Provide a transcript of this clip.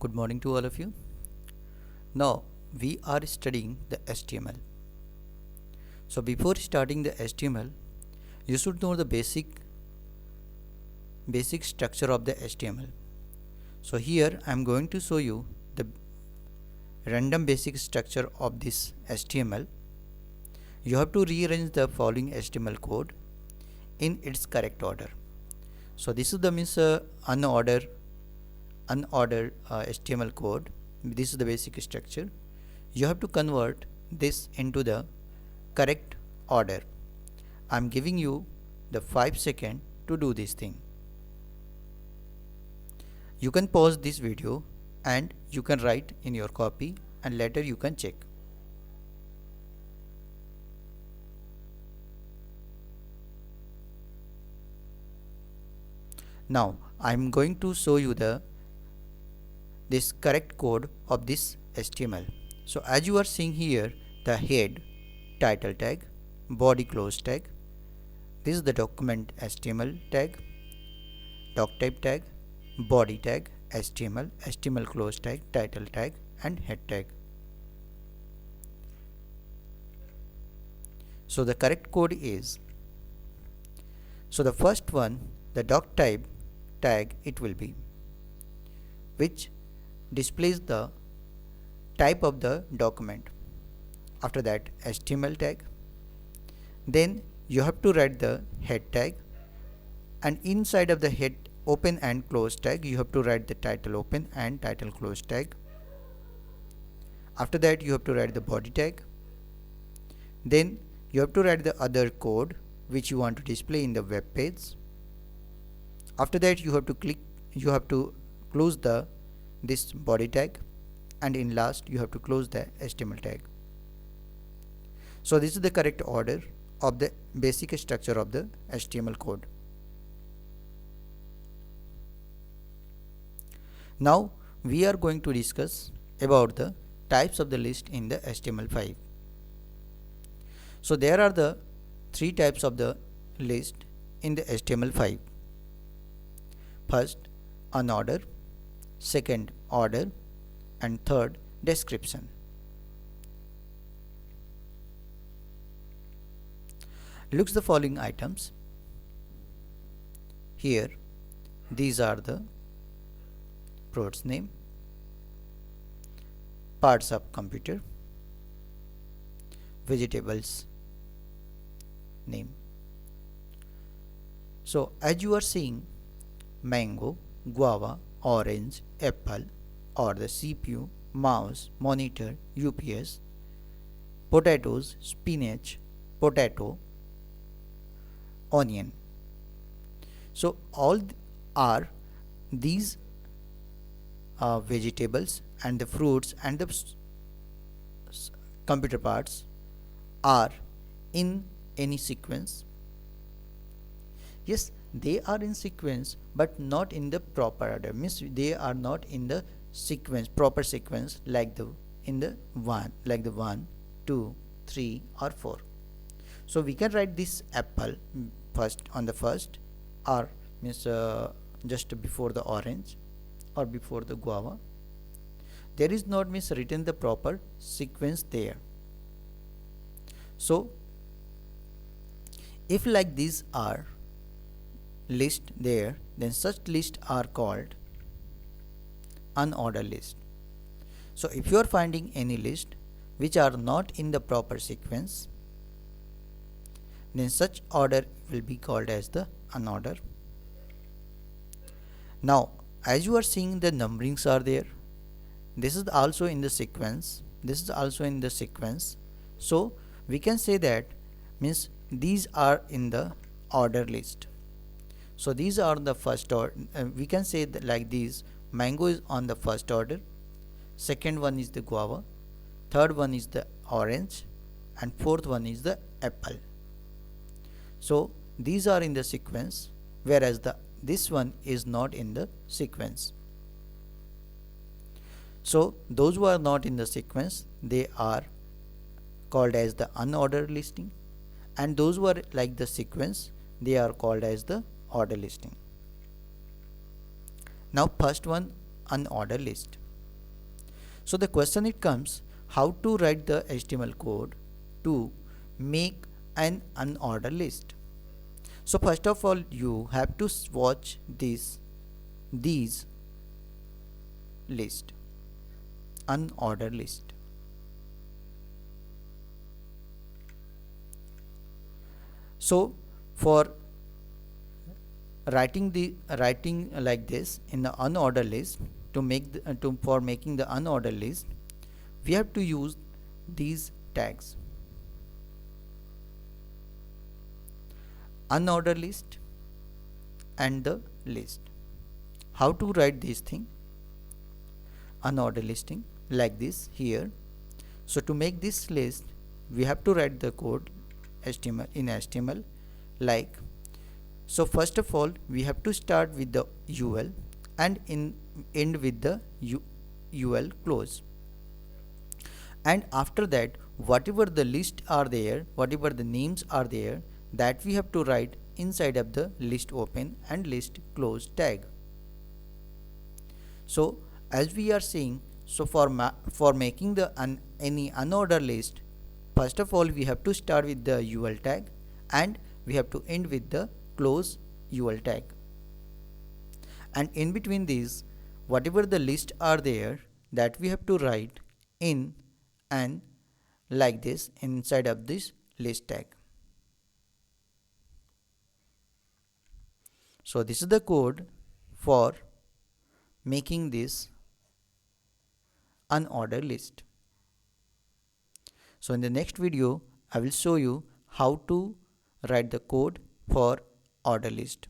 Good morning to all of you. Now we are studying the HTML. So before starting the HTML, you should know the basic structure of the HTML. So here I am going to show you the random basic structure of this HTML. You have to rearrange the following HTML code in its correct order. So this is the unordered HTML code. This is the basic structure. You have to convert this into the correct order. I am giving you the 5 seconds to do this thing. You can pause this video and you can write in your copy and later you can check. Now I am going to show you this correct code of this HTML. So as you are seeing here, the head, title tag, body close tag, this is the document HTML tag, doc type tag, body tag, HTML close tag, title tag and head tag. So the correct code is, so the first one, the doc type tag, it will be, which displays the type of the document. After that, HTML tag. Then you have to write the head tag, and inside of the head open and close tag you have to write the title open and title close tag. After that you have to write the body tag. Then you have to write the other code which you want to display in the web page. After that you have to close this body tag, and in last you have to close the HTML tag. So this is the correct order of the basic structure of the HTML code. Now we are going to discuss about the types of the list in the HTML5. So there are the 3 types of the list in the HTML5. First, unordered, second, order, and third, description. Looks the following items. Here these are the product's name, parts of computer, vegetables name. So as you are seeing, mango, guava, orange, apple, or the CPU, mouse, monitor, UPS, potatoes, spinach, potato, onion. So all are these vegetables, and the fruits and the computer parts are in any sequence. Yes, they are in sequence but not in the proper order, means they are not in the proper sequence like the 1, 2, 3 or 4. So we can write this apple first on the first, or means just before the orange or before the guava. There is not means written the proper sequence there. So if like these are list there, then such lists are called unordered list. So if you are finding any list which are not in the proper sequence, then such order will be called as the unordered. Now as you are seeing, the numberings are there. This is also in the sequence. This is also in the sequence. So we can say that means these are in the order list. So these are the first order. We can say that like these, mango is on the first order, second one is the guava, third one is the orange, and fourth one is the apple. So these are in the sequence, whereas this one is not in the sequence. So those who are not in the sequence, they are called as the unordered listing, and those who are like the sequence, they are called as the order listing. Now first one, unordered list. So the question it comes, how to write the HTML code to make an unordered list. So first of all, you have to watch these list, unordered list. So for writing like this in the unordered list, to make for making the unordered list, we have to use these tags: unordered list and the list. How to write this thing, unordered listing, like this here. So to make this list, we have to write the code HTML in HTML like. So first of all, we have to start with the UL and end with the UL close. And after that, whatever the list are there, whatever the names are there, that we have to write inside of the list open and list close tag. So as we are seeing, so for making the any unordered list, first of all we have to start with the UL tag and we have to end with the close UL tag. And in between these, whatever the list are there, that we have to write in and like this inside of this list tag. So this is the code for making this unordered list. So in the next video, I will show you how to write the code for order list.